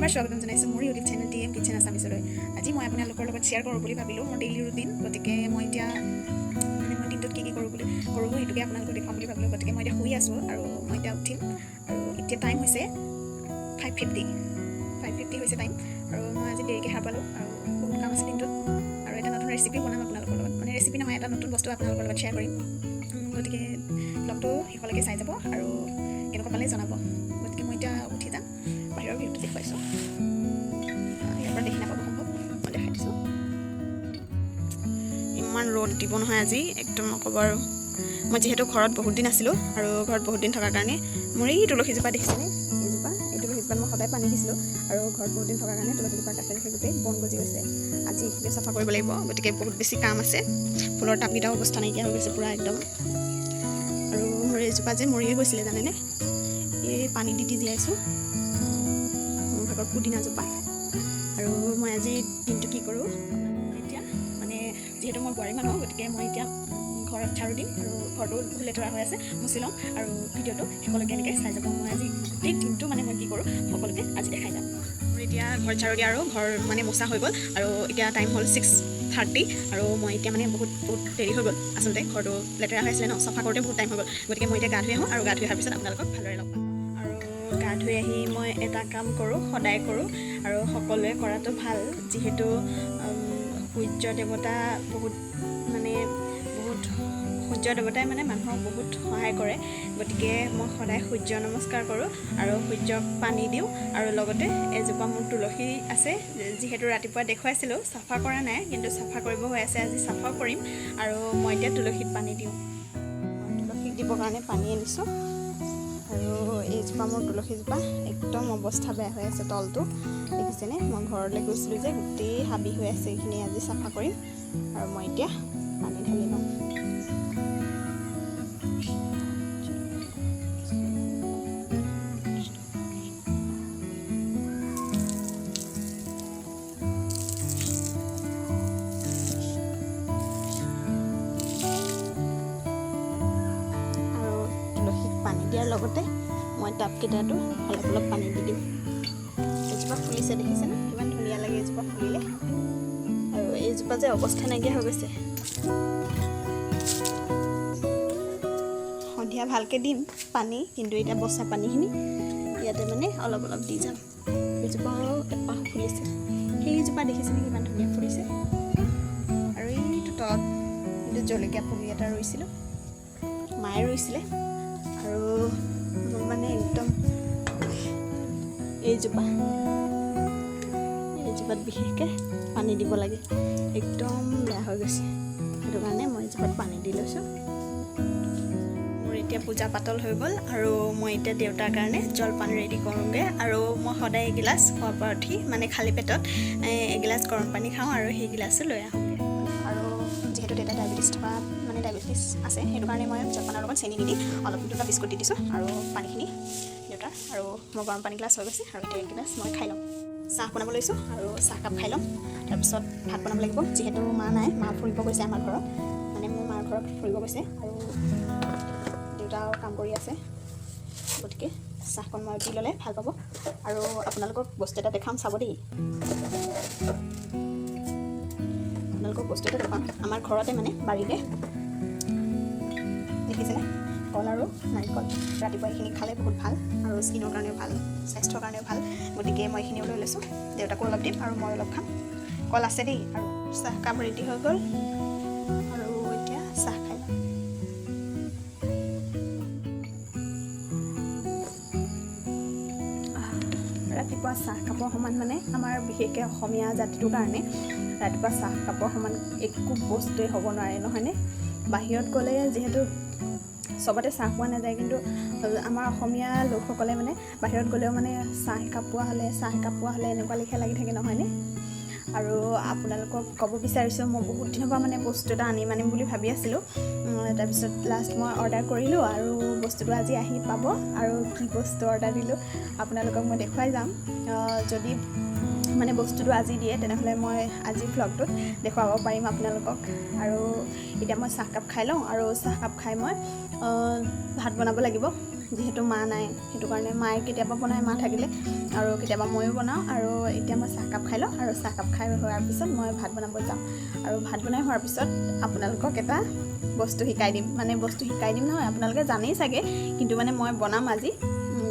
পুনৰবাৰ স্বাগতম জনাইছোঁ মোৰ ইউটিউব চেনেল TM কিচেন আছামিছলৈ। আজি মই আপোনালোকৰ লগত শ্বেয়াৰ কৰোঁ বুলি ভাবিলোঁ মোৰ ডেইলি ৰুটিন। গতিকে মই এতিয়া মই দিনটোত কি কৰোঁ সেইটোকে আপোনালোকক দেখুৱাম বুলি ভাবিলোঁ। গতিকে মই এতিয়া শুই আছোঁ আৰু মই এতিয়া উঠিম আৰু এতিয়া টাইম হৈছে 5:50 হৈছে টাইম। আৰু মই আজি দেৰিকৈ সাৰ পালোঁ আৰু বহুত কাম আছে দিনটোত আৰু এটা নতুন ৰেচিপি বনাম আপোনালোকৰ লগত। মানে ৰেচিপি নহয়, এটা নতুন বস্তু আপোনালোকৰ লগত শ্বেয়াৰ কৰিম। গতিকে ব্লগটো শেষলৈকে চাই যাব আৰু কেনেকুৱা পালে জনাব। গতিকে মই এতিয়া উঠি যাম, বাহিৰৰ ভিউটো দেখুৱাইছোঁ। ইয়াৰ পৰা দেখি নাপাব সম্ভৱ, মই দেখাই দিছোঁ। ইমান ৰ'দ দিব নহয় আজি, একদম নক'ব আৰু। মই যিহেতু ঘৰত বহুত দিন আছিলোঁ আৰু ঘৰত বহুত দিন থকাৰ কাৰণে মোৰ এই তুলসীজোপা দেখিছেনে, এই তুলসীজোপাত মই সদায় পানী দিছিলোঁ আৰু ঘৰত বহুত দিন থকাৰ কাৰণে তুলসীজোপাৰ কাষে কাষে গোটেই বন গজি গৈছে। আজি এইখিনি চাফা কৰিব লাগিব, গতিকে বহুত বেছি কাম আছে। ফুলৰ টাবকেইটাও অৱস্থা নাইকিয়া হৈ গৈছে পূৰা একদম। আৰু মোৰ এইজোপা যে মৰিয়ে গৈছিলে জানেনে, এই পানী দি জীয়াইছোঁ। মোৰ ভাগৰ পুদিনাজোপা। আৰু মই আজি দিনটো কি কৰোঁ এতিয়া, মানে যিহেতু মই বোৱাৰী মানুহ, গতিকে মই এতিয়া ঘৰত ঝাৰু দিম আৰু ঘৰটো লেতেৰা হৈ আছে মুচি ল'ম আৰু ভিডিঅ'টো শেষলৈকে এনেকৈ চাই যাব। মই আজি গোটেই দিনটো মানে মই কি কৰোঁ সকলোকে আজি দেখাই যাম। মোৰ এতিয়া ঘৰ ঝাৰু দিয়া আৰু ঘৰ মানে মোচা হৈ গ'ল আৰু এতিয়া টাইম হ'ল 6:30 আৰু মই এতিয়া মানে বহুত দেৰি হৈ গ'ল। আচলতে ঘৰটো লেতেৰা হৈ আছিলে ন, চাফা কৰোঁতে বহুত টাইম হৈ গ'ল। গতিকে মই এতিয়া গা ধুই আহোঁ আৰু গা ধুই অহাৰ পিছত আপোনালোকক ভালদৰে লগ পাম। আৰু গা ধুই আহি মই এটা কাম কৰোঁ, সদায় কৰোঁ আৰু সকলোৱে কৰাটো ভাল। যিহেতু সূৰ্য দেৱতাই মানে মানুহক বহুত সহায় কৰে। গতিকে মই সদায় সূৰ্য নমস্কাৰ কৰোঁ আৰু সূৰ্যক পানী দিওঁ। আৰু লগতে এজোপা মোৰ তুলসী আছে, যিহেতু ৰাতিপুৱা দেখুৱাইছিলোঁ, চাফা কৰা নাই, কিন্তু চাফা কৰিব হৈ আছে, আজি চাফা কৰিম। আৰু মই এতিয়া তুলসীত পানী দিওঁ। তুলসীক দিবৰ কাৰণে পানী আনিছোঁ আৰু এইজোপা মোৰ তুলসীজোপা একদম অৱস্থা বেয়া হৈ আছে, তলটো দেখিছেনে। মই ঘৰলৈ গৈছিলোঁ যে গোটেই হাবি হৈ আছে, এইখিনি আজি চাফা কৰিম আৰু মই এতিয়া পানী ঢালি লওঁ। পানী দিয়াৰ লগতে মই টাবকেইটাতো অলপ পানী দি দিম। এইজোপা ফুলিছে দেখিছেনে, কিমান ধুনীয়া লাগে এইজোপা ফুলিলে। আৰু এইজোপা যে অৱস্থা নাইকিয়া হৈ গৈছে। সন্ধিয়া ভালকৈ দিম পানী, কিন্তু এতিয়া বচা পানীখিনি ইয়াতে মানে অলপ দি যাম। এইজোপাও এপাহ ফুলিছে, সেইজোপা দেখিছেনে কিমান ধুনীয়া ফুলিছে। আৰু এইটো তলত এইটো জলকীয়া পুলি এটা ৰুইছিলোঁ, মায়ে ৰুইছিলে। আৰু মোৰ মানে একদম এইজোপাত বিশেষকৈ পানী দিব লাগে, একদম বেয়া হৈ গৈছে। সেইটো কাৰণে মই এইজোপাত পানী দি লৈছোঁ। মোৰ এতিয়া পূজা পাতল হৈ গ'ল আৰু মই এতিয়া দেউতাৰ কাৰণে জলপান ৰেডি কৰোঁগৈ। আৰু মই সদায় এগিলাচ খোৱাৰ পৰা উঠি মানে খালী পেটত এগিলাচ গৰম পানী খাওঁ আৰু সেই গিলাচটো লৈ আহোঁগৈ। আৰু যিহেতু দেউতা ডায়েবেটিছ আছে, সেইটো কাৰণে মই জলপানৰ লগত চেনি নিদি অলপ 2টা বিস্কুট দি দিছোঁ আৰু পানীখিনি দেউতাৰ। আৰু মোৰ গৰম পানী গিলাচ হৈ গৈছে আৰু এতিয়া এগিলাচ মই খাই ল'ম। চাহ বনাব লৈছোঁ আৰু চাহকাপ খাই ল'ম। তাৰপিছত ভাত বনাব লাগিব, যিহেতু মা নাই, মা ফুৰিব গৈছে আমাৰ ঘৰত, মানে মোৰ মাৰ ঘৰত ফুৰিব গৈছে আৰু দেউতাও কাম কৰি আছে। গতিকে চাহকণ মই দি ল'লে ভাল পাব। আৰু আপোনালোকক বস্তু এটা দেখাম, চাব দেই। বস্তু এটা দেখাম, আমাৰ ঘৰতে মানে বাৰীতে দেখিছেনে, কল আৰু নাৰিকল। ৰাতিপুৱা এইখিনি খালে বহুত ভাল আৰু স্কিনৰ কাৰণেও ভাল, স্বাস্থ্যৰ কাৰণেও ভাল। গতিকে মই এইখিনিও লৈ লৈছোঁ, দেউতাকো অলপ দিম আৰু মই অলপ খাম। কল আছে দেই। আৰু চাহকাপ ৰেডি হৈ গ'ল আৰু এতিয়া চাহ খাই ল'ম। ৰাতিপুৱা চাহকাপৰ সমান মানে আমাৰ বিশেষকৈ অসমীয়া জাতিটোৰ কাৰণে ৰাতিপুৱা চাহকাপৰ সমান একো বস্তুৱেই হ'ব নোৱাৰে, নহয়নে? বাহিৰত গ'লে যিহেতু চবতে চাহ পোৱা নাযায়, কিন্তু আমাৰ অসমীয়া লোকসকলে মানে বাহিৰত গ'লেও মানে চাহ একাপ পোৱা হ'লে এনেকুৱা লিখা লাগি থাকে, নহয়নে? আৰু আপোনালোকক ক'ব বিচাৰিছোঁ, মই বহুত দিনৰ পৰা মানে বস্তু এটা আনিম বুলি ভাবি আছিলোঁ। তাৰপিছত লাষ্ট মই অৰ্ডাৰ কৰিলোঁ আৰু বস্তুটো আজি আহি পাব। আৰু কি বস্তু অৰ্ডাৰ দিলোঁ আপোনালোকক মই দেখুৱাই যাম। যদি মানে বস্তুটো আজি দিয়ে তেনেহ'লে মই আজি ভ্লগটোত দেখুৱাব পাৰিম আপোনালোকক। আৰু এতিয়া মই চাহকাপ খাই লওঁ আৰু চাহকাপ খাই মই ভাত বনাব লাগিব যিহেতু মা নাই সেইটো কাৰণে মায়ে কেতিয়াবা বনায় মা থাকিলে আৰু কেতিয়াবা ময়ো বনাওঁ আৰু এতিয়া মই চাহকাপ খাই লওঁ আৰু চাহকাপ খাই হোৱাৰ পিছত মই ভাত বনাব যাম আৰু ভাত বনাই হোৱাৰ পিছত আপোনালোকক এটা বস্তু শিকাই দিম মানে বস্তু শিকাই দিম নহয় আপোনালোকে জানেই চাগে কিন্তু মানে মই বনাম আজি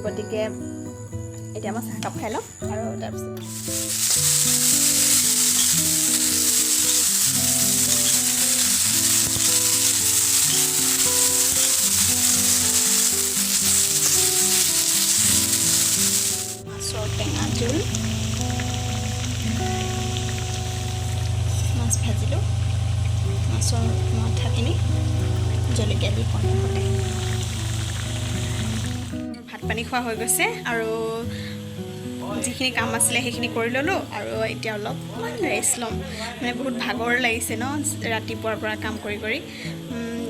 গতিকে এতিয়া মই চাহকাপ খাই লওঁ আৰু তাৰপিছত টেঙা জোল মাছ ভাজিলোঁ মাছৰ মাথাখিনি জলকীয়া দি কণীতে ভাত পানী খোৱা হৈ গৈছে আৰু যিখিনি কাম আছিলে সেইখিনি কৰি ল'লোঁ আৰু এতিয়া অলপমান ৰেষ্ট ল'ম মানে বহুত ভাগৰ লাগিছে ন ৰাতিপুৱাৰ পৰা কাম কৰি কৰি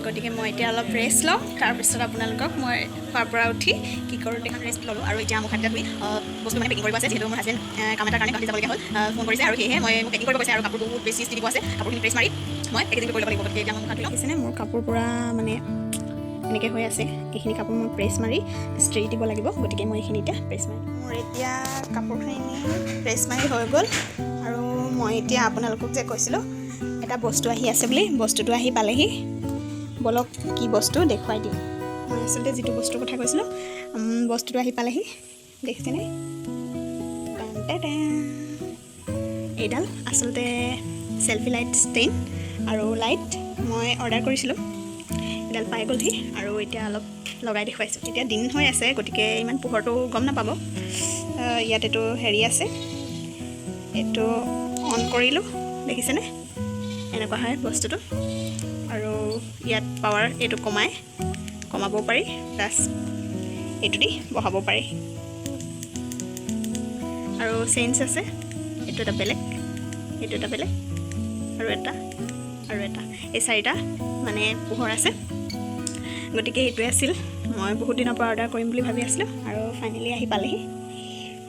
গতিকে মই এতিয়া অলপ ৰেষ্ট লওঁ তাৰপিছত আপোনালোকক মই খোৱাৰ পৰা উঠি কি কৰোঁ দেখা ৰেষ্ট ল'লোঁ আৰু এতিয়া মোক খাদ্য বস্তু মানে পেকিং কৰিব আছে যিহেতু মোৰ হাজবেণ্ড কাম এটাৰ কাৰণে গুৱাহাটী যাবলগীয়া হ'ল ফোন কৰিছে আৰু সেয়েহে মই মোক পেকিং কৰিব কৈছে আৰু কাপোৰ বহুত বেছি ইস্ত্ৰি দিব আছে কাপোৰখিনি প্ৰেছ মাৰি মই পেকেজিং কৰি ল'ব লাগিব গতিকে এতিয়া মই মুখত দেখিছেনে মোৰ কাপোৰ পূৰা মানে এনেকৈ হৈ আছে এইখিনি কাপোৰ মই প্ৰেছ মাৰি ইস্ত্ৰি দিব লাগিব গতিকে মই এইখিনি এতিয়া প্ৰেছ মাৰি মোৰ এতিয়া কাপোৰখিনি প্ৰেছ মাৰি হৈ গ'ল আৰু মই এতিয়া আপোনালোকক যে কৈছিলোঁ এটা বস্তু আহি আছে বুলি বস্তুটো আহি পালেহি বলক কি বস্তু দেখুৱাই দিম মই আচলতে যিটো বস্তুৰ কথা কৈছিলোঁ বস্তুটো আহি পালেহি দেখিছেনে এইডাল আচলতে চেল্ফি লাইট ষ্টেণ্ড আৰু লাইট মই অৰ্ডাৰ কৰিছিলোঁ এডাল পাই গ'লহি আৰু এতিয়া অলপ লগাই দেখুৱাইছোঁ এতিয়া দিন হৈ আছে গতিকে ইমান পোহৰটো গম নাপাব ইয়াত এইটো হেৰি আছে এইটো অন কৰিলোঁ দেখিছেনে এনেকুৱা হয় বস্তুটো আৰু ইয়াত পাৱাৰ এইটো কমাব পাৰি প্লাছ এইটো দি বহাব পাৰি আৰু চেঞ্জ আছে এইটো এটা বেলেগ এইটো এটা বেলেগ আৰু এটা এই চাৰিটা মানে পোহৰ আছে গতিকে এইটোৱে আছিল মই বহুত দিনৰ পৰা অৰ্ডাৰ কৰিম বুলি ভাবি আছিলোঁ আৰু ফাইনেলি আহি পালেহি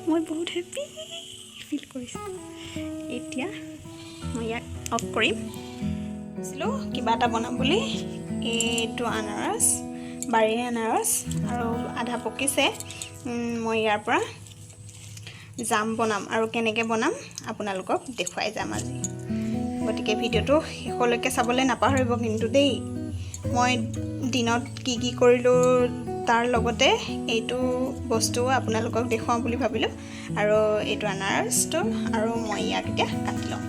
মই বহুত হেপী ফিল কৰিছোঁ এতিয়া মই ইয়াক অফ কৰিম ভাবিছিলোঁ কিবা এটা বনাম বুলি এইটো আনাৰস বাৰীৰ আনাৰস আৰু আধা পকিছে মই ইয়াৰ পৰা জাম বনাম আৰু কেনেকৈ বনাম আপোনালোকক দেখুৱাই যাম আজি গতিকে ভিডিঅ'টো শেষলৈকে চাবলৈ নাপাহৰিব কিন্তু দেই মই দিনত কি কৰিলোঁ তাৰ লগতে এইটো বস্তু আপোনালোকক দেখুৱাম বুলি ভাবিলোঁ আৰু এইটো আনাৰসটো আৰু মই ইয়াক এতিয়া কাটি লওঁ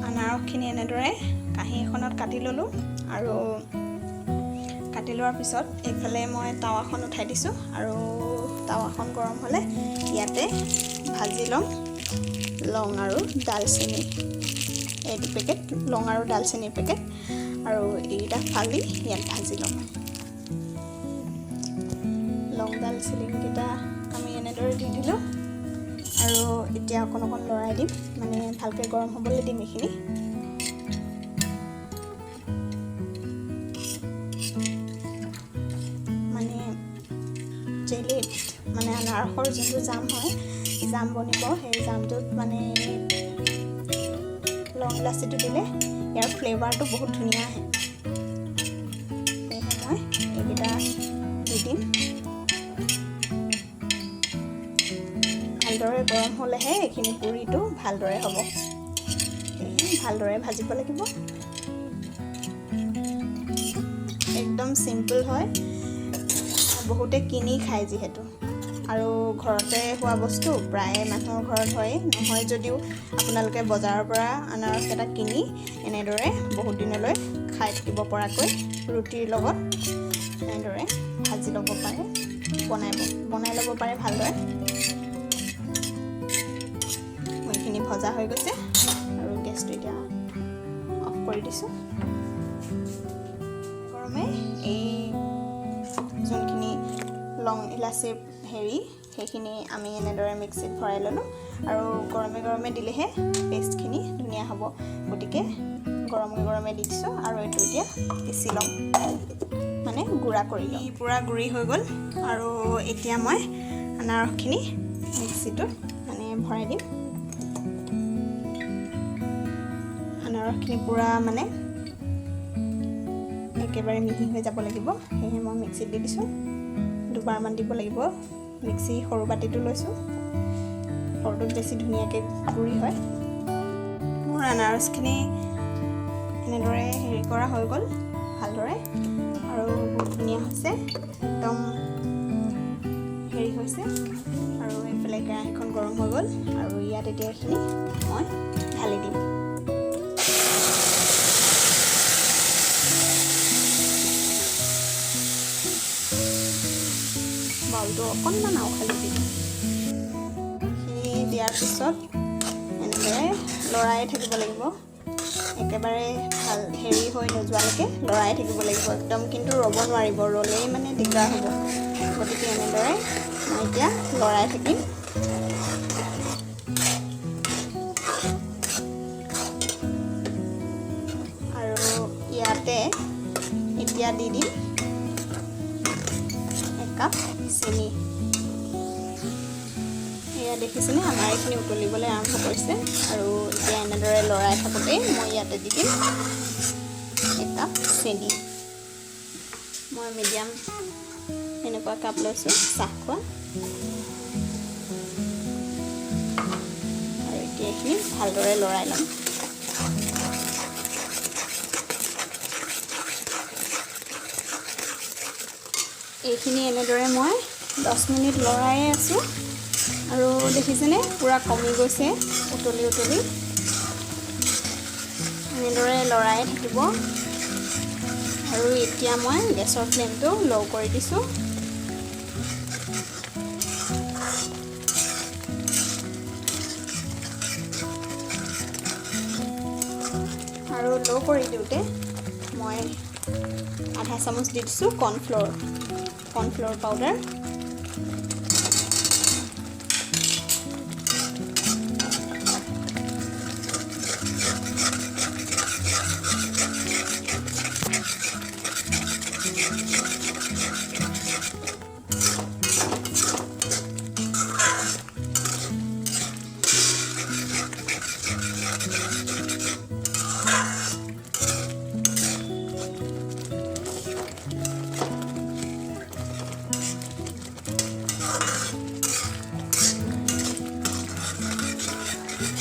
আনাৰসখিনি এনেদৰে কাঁহী এখনত কাটি ল'লোঁ আৰু কাটি লোৱাৰ পিছত এইফালে মই টাৱাখন উঠাই দিছোঁ আৰু টাৱাখন গৰম হ'লে ইয়াতে ভাজি ল'ম লং আৰু ডালচেনি এইটো পেকেট লং আৰু ডালচেনিৰ পেকেট আৰু এইকেইটা ফালি ইয়াত ভাজি ল'ম লং ডালচেনিকেইটা আমি এনেদৰে দি দিলোঁ আৰু এতিয়া অকণ লৰাই দিম মানে ভালকৈ গৰম হ'বলৈ দিম এইখিনি মানে জেলিত মানে আনাৰসৰ যোনটো জাম হয় জাম বনিব সেই জামটোত মানে লং ইলাচিটো দিলে ইয়াৰ ফ্লেভাৰটো বহুত ধুনীয়া আহে সেয়েহে মই এইকেইটা দি দিম ভালদৰে গৰম হ'লেহে এইখিনি পুৰিটো ভালদৰে হ'ব ভালদৰে ভাজিব লাগিব একদম চিম্পল হয় বহুতে কিনি খায় যিহেতু আৰু ঘৰতে হোৱা বস্তু প্ৰায় মানুহৰ ঘৰত হয় নহয় যদিও আপোনালোকে বজাৰৰ পৰা আনাৰস এটা কিনি এনেদৰে বহুত দিনলৈ খাই থাকিব পৰাকৈ ৰুটিৰ লগত এনেদৰে ভাজি ল'ব পাৰে বনাই ল'ব পাৰে ভালদৰে এইখিনি ভজা হৈ গৈছে আৰু গেছটো এতিয়া অফ কৰি দিছোঁ গৰমে এই যোনখিনি লং ইলাচিৰ সেইখিনি আমি এনেদৰে মিক্সিত ভৰাই ল'লোঁ আৰু গৰমে দিলেহে পেষ্টখিনি ধুনীয়া হ'ব গতিকে গৰমে দি দিছোঁ আৰু এইটো এতিয়া পিচি ল'ম মানে গুড়া কৰি ল'ম পূৰা গুড়ি হৈ গ'ল আৰু এতিয়া মই আনাৰসখিনি মিক্সিটোত মানে ভৰাই দিম আনাৰসখিনি পূৰা মানে একেবাৰে মিহি হৈ যাব লাগিব। সেয়ে মই মিক্সিত দি দিছোঁ। দুবাৰমান দিব লাগিব। মিক্সি সৰু বাতিটো লৈছোঁ, সৰুটোত বেছি ধুনীয়াকৈ গুড়ি হয়। মোৰ আনাৰসখিনি এনেদৰে হেৰি কৰা হৈ গ'ল ভালদৰে, আৰু বহুত ধুনীয়া হৈছে, একদম হেৰি হৈছে। আৰু এইফালে কেৰাহীখন গৰম হৈ গ'ল, আৰু ইয়াত এতিয়া এইখিনি মই ঢালি দিম। বাউলটো অকণমান আওখালি দিম। এইখিনি দিয়াৰ পিছত এনেদৰে লৰাই থাকিব লাগিব, একেবাৰে ভাল হেৰি হৈ নোযোৱালৈকে লৰাই থাকিব লাগিব একদম, কিন্তু ৰ'ব নোৱাৰিব, ৰ'লেই মানে দিগদাৰ হ'ব। গতিকে এনেদৰে মই এতিয়া লৰাই থাকিম। আৰু ইয়াতে এতিয়া দি দিম 1 কাপ চেনি। এয়া দেখিছেনে, আমাৰ এইখিনি উতলিবলৈ আৰম্ভ কৰিছে। আৰু এতিয়া এনেদৰে লৰাই থাকোঁতেই মই ইয়াতে দি দিম 1 কাপ চেনি। মই মিডিয়াম এনেকুৱা কাপ লৈছোঁ চাহ খোৱা। আৰু এতিয়া এইখিনি ভালদৰে লৰাই ল'ম। এইখিনি এনেদৰে মই 10 মিনিট লৰায়ে আছোঁ। আৰু দেখিছেনে, পূৰা কমি গৈছে উতলি উতলি। এনেদৰে লৰাই থাকিব। আৰু এতিয়া মই গেছৰ ফ্লেমটো ল' কৰি দিছোঁ। আৰু ল' কৰি দিওঁতে মই আধা চামুচ দি দিছোঁ কৰ্ণফ্ল'ৰ পাউডাৰ।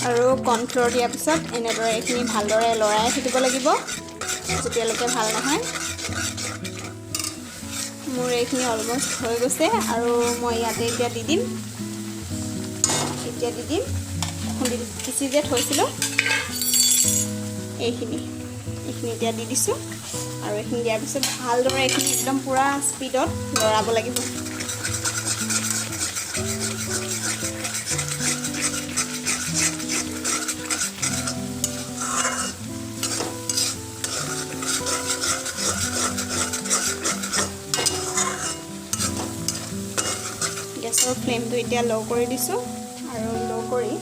আৰু কৰ্ণফ্ল'ৰ দিয়াৰ পিছত এনেদৰে এইখিনি ভালদৰে লৰাই থাকিব লাগিব যেতিয়ালৈকে ভাল নহয়। মোৰ এইখিনি অলমষ্ট হৈ গৈছে, আৰু মই ইয়াতে এতিয়া দি দিম পিচি যে থৈছিলোঁ এইখিনি এতিয়া দি দিছোঁ। আৰু এইখিনি দিয়াৰ পিছত ভালদৰে এইখিনি একদম পূৰা স্পীডত লৰাব লাগিব। গেছৰ ফ্লেমটো এতিয়া ল' কৰি দিছোঁ। আৰু ল' কৰি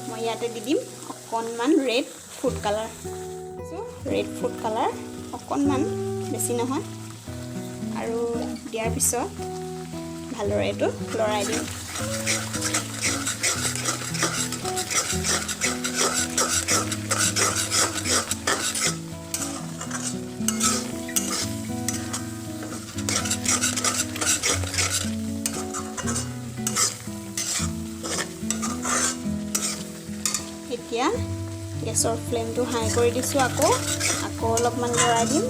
মই ইয়াতে দি দিম অকণমান ৰেড ফুড কালাৰ অকণমান, বেছি নহয়। আৰু দিয়াৰ পিছত ভালদৰে এইটো লৰাই দিম। এতিয়া গেছৰ ফ্লেমটো হাই কৰি দিছোঁ। আকৌ অলপমান লৰাই দিম।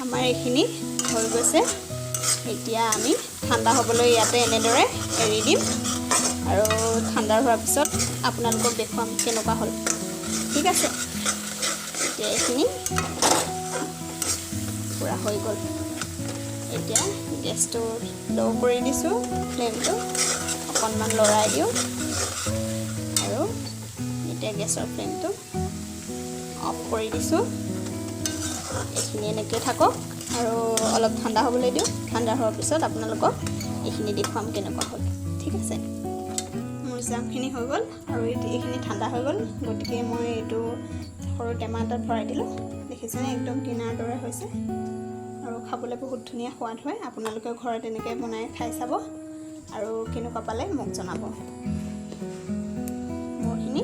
আমাৰ এইখিনি হৈ গৈছে। এতিয়া আমি ঠাণ্ডা হ'বলৈ ইয়াতে এনেদৰে এৰি দিম। আৰু ঠাণ্ডা হোৱাৰ পিছত আপোনালোকক দেখুৱাম কেনেকুৱা হ'ল। ঠিক আছে, এতিয়া এইখিনি পূৰা হৈ গ'ল। এতিয়া গেছটো ল' কৰি দিছোঁ, ফ্লেমটো অকণমান লৰাই দিওঁ। আৰু এতিয়া গেছৰ ফ্লেমটো অফ কৰি দিছোঁ। এইখিনি এনেকৈ থাকক, আৰু অলপ ঠাণ্ডা হ'বলৈ দিওঁ। ঠাণ্ডা হোৱাৰ পিছত আপোনালোকক এইখিনি দেখুৱাম কেনেকুৱা হ'ল। ঠিক আছে, মোৰ জামখিনি হৈ গ'ল, আৰু এইখিনি ঠাণ্ডা হৈ গ'ল। গতিকে মই এইটো সৰু টেমা এটাত ভৰাই দিলোঁ। দেখিছেনে একদম কিনাৰ দৰে হৈছে আৰু খাবলৈ বহুত ধুনীয়া সোৱাদ হয়। আপোনালোকে ঘৰত এনেকৈ বনাই খাই চাব আৰু কেনেকুৱা পালে মোক জনাব। মোৰখিনি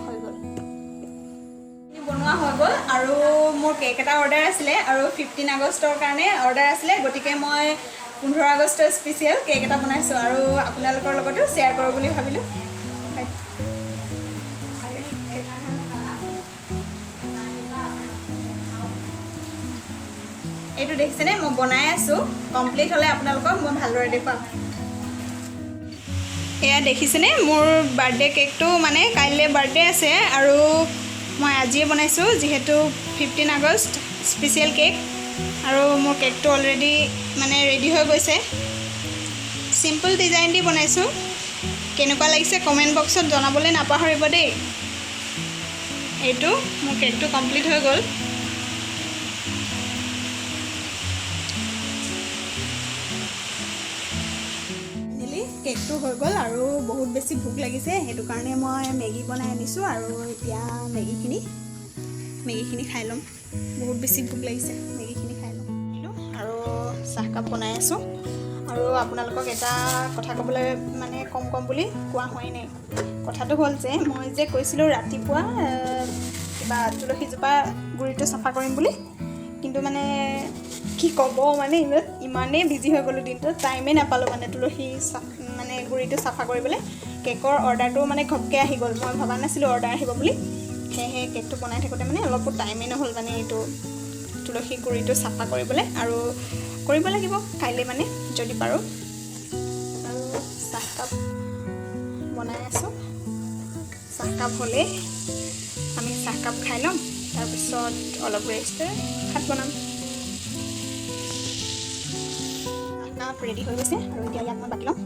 হৈ গ'ল, বনোৱা হৈ গ'ল আৰু মোৰ কেক এটা অৰ্ডাৰ আছিলে আৰু 15 আগষ্টৰ কাৰণে অৰ্ডাৰ আছিলে, গতিকে মই 15 আগষ্টৰ স্পেচিয়েল কেক এটা বনাইছোঁ আৰু আপোনালোকৰ লগতো শ্বেয়াৰ কৰোঁ বুলি ভাবিলোঁ। এইটো দেখিছেনে মই বনাই আছোঁ, কমপ্লিট হ'লে আপোনালোকক মই ভালদৰে দেখুৱাম। এয়া দেখিছেনে মোৰ বাৰ্থডে কেকটো, মানে কাইলৈ বাৰ্থডে আছে আৰু মই আজিয়ে বনাইছোঁ যিহেতু 15 আগষ্ট স্পেচিয়েল কেক। আৰু মোৰ কেকটো অলৰেডি মানে ৰেডি হৈ গৈছে। চিম্পল ডিজাইন দি বনাইছোঁ। কেনেকুৱা লাগিছে কমেণ্ট বক্সত জনাবলৈ নাপাহৰিব দেই। এইটো মোৰ কেকটো কমপ্লিট হৈ গ'ল। কেকটো হৈ গ'ল আৰু বহুত বেছি ভোক লাগিছে, সেইটো কাৰণে মই মেগী বনাই আনিছোঁ আৰু এতিয়া মেগীখিনি খাই ল'ম। বহুত বেছি ভোক লাগিছে, মেগীখিনি খাই ল'ম আৰু চাহকাপ বনাই আছোঁ। আৰু আপোনালোকক এটা কথা ক'বলৈ মানে কম বুলি কোৱা হোৱাই নাই। কথাটো হ'ল যে মই যে কৈছিলোঁ ৰাতিপুৱা কিবা তুলসীজোপা গুৰিটো চাফা কৰিম বুলি, কিন্তু মানে কি ক'ব মানে ইমানেই বিজি হৈ গ'লোঁ দিনটোত, টাইমেই নাপালোঁ মানে তুলসী মানে গুৰিটো চাফা কৰিবলৈ। কেকৰ অৰ্ডাৰটো মানে ঘপকৈ আহি গ'ল, মই ভবা নাছিলোঁ অৰ্ডাৰ আহিব বুলি। সেয়েহে কেকটো বনাই থাকোঁতে মানে অলপো টাইমেই নহ'ল মানে এইটো তুলসী গুৰিটো চাফা কৰিবলৈ, আৰু কৰিব লাগিব কাইলৈ মানে যদি পাৰোঁ। আৰু চাহকাপ বনাই আছোঁ। চাহকাপ হ'লেই আমি চাহকাপ খাই ল'ম, তাৰপিছত অলপ ৰেষ্টে ভাত বনাম। চাহকাপ ৰেডি হৈ গৈছে আৰু এতিয়া ইয়াক মই বাকি ল'ম।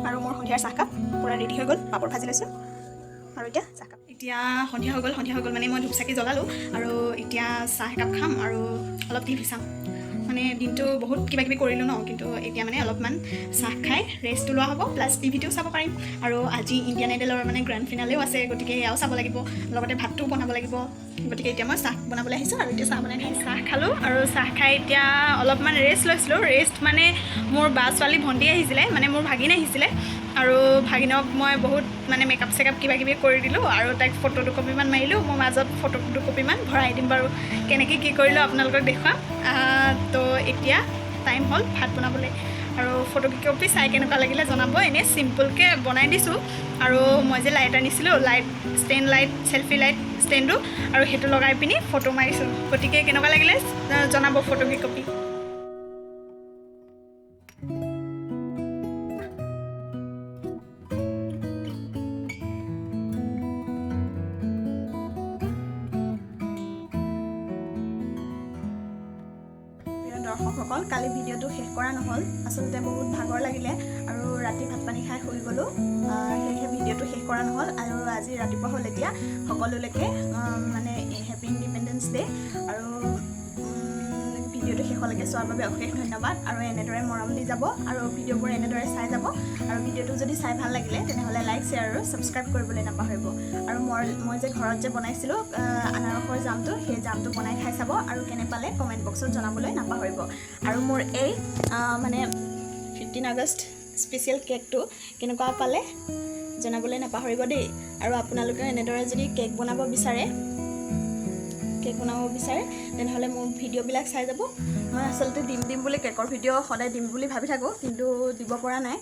আৰু মোৰ সন্ধিয়াৰ চাহকাপ পূৰা ৰেডি হৈ গ'ল, পাপৰ ভাজি লৈছোঁ আৰু এতিয়া চাহকাপ। এতিয়া সন্ধিয়া হৈ গ'ল মানে মই ধূপ চাকি জ্বলালোঁ আৰু এতিয়া চাহ একাপ খাম আৰু অলপ টিভি চাম। মানে দিনটো বহুত কিবাকিবি কৰিলোঁ ন, কিন্তু এতিয়া মানে অলপমান চাহ খাই ৰেষ্টটো লোৱা হ'ব, প্লাছ টিভিটোও চাব পাৰিম। আৰু আজি ইণ্ডিয়ান আইডলৰ মানে গ্ৰেণ্ড ফিনালেও আছে, গতিকে এয়াও চাব লাগিব, লগতে ভাতটোও বনাব লাগিব। গতিকে এতিয়া মই চাহ বনাবলৈ আহিছোঁ আৰু এতিয়া চাহ বনাই চাহ খালোঁ আৰু চাহ খাই এতিয়া অলপমান ৰেষ্ট লৈছিলোঁ। ৰেষ্ট মানে মোৰ বা ছোৱালী ভণ্টি আহিছিলে, মানে মোৰ ভাগিন আহিছিলে আৰু ভাগিনক মই বহুত মানে মেকআপ চেকআপ কিবাকিবি কৰি দিলোঁ আৰু তাইক ফটো দুকপিমান মাৰিলোঁ। মই মাজত ফটো দুকপিমান ভৰাই দিম বাৰু, কেনেকৈ কি কৰিলোঁ আপোনালোকক দেখুৱাম। তো এতিয়া টাইম হ'ল ভাত বনাবলৈ আৰু ফটো কপি চাই কেনেকুৱা লাগিলে জনাব। এনেই চিম্পুলকৈ বনাই দিছোঁ আৰু মই যে লাইট আনিছিলোঁ, ষ্টেণ্ড লাইট চেল্ফি লাইট ষ্টেণ্ডটো, আৰু সেইটো লগাই পিনি ফটো মাৰিছোঁ। গতিকে কেনেকুৱা লাগিলে জনাব ফটো কপি। দৰ্শকসকল, কালি ভিডিঅ'টো শেষ কৰা নহ'ল, আচলতে বহুত ভাগৰ লাগিলে আৰু ৰাতি ভাত পানী খাই শুই গ'লোঁ, সেয়েহে ভিডিঅ'টো শেষ কৰা নহ'ল। আৰু আজি ৰাতিপুৱা হ'ল এতিয়া সকলোলৈকে মানে হেপী ইণ্ডিপেণ্ডেন্স ডে' আৰু ভিডিঅ'টো শেষলৈকে চোৱাৰ বাবে অশেষ ধন্যবাদ। আৰু এনেদৰে মৰম দি যাব আৰু ভিডিঅ'বোৰ এনেদৰে চাই যাব। আৰু ভিডিঅ'টো যদি চাই ভাল লাগিলে তেনেহ'লে লাইক শ্বেয়াৰ আৰু ছাবস্ক্ৰাইব কৰিবলৈ নাপাহৰিব। আৰু মই যে ঘৰত যে বনাইছিলোঁ আনাৰসৰ জামটো, সেই জামটো বনাই খাই চাব আৰু কেনে পালে কমেণ্ট বক্সত জনাবলৈ নাপাহৰিব। আৰু মোৰ এই মানে 15 আগষ্ট স্পেচিয়েল কেকটো কেনেকুৱা পালে জনাবলৈ নাপাহৰিব দেই। আৰু আপোনালোকে এনেদৰে যদি কেক বনাব বিচাৰে তেনেহ'লে মোৰ ভিডিঅ'বিলাক চাই যাব। মই আচলতে দিম বুলি কেকৰ ভিডিঅ' সদায় দিম বুলি ভাবি থাকোঁ, কিন্তু দিব পৰা নাই।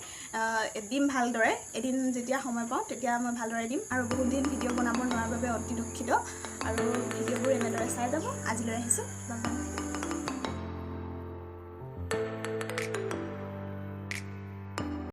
দিম ভালদৰে, এদিন যেতিয়া সময় পাওঁ তেতিয়া মই ভালদৰে দিম। আৰু বহুত দিন ভিডিঅ' বনাব নোৱাৰাৰ বাবে অতি দুখিত। আৰু ভিডিঅ'বোৰ এনেদৰে চাই যাব। আজিলৈ আহিছোঁ।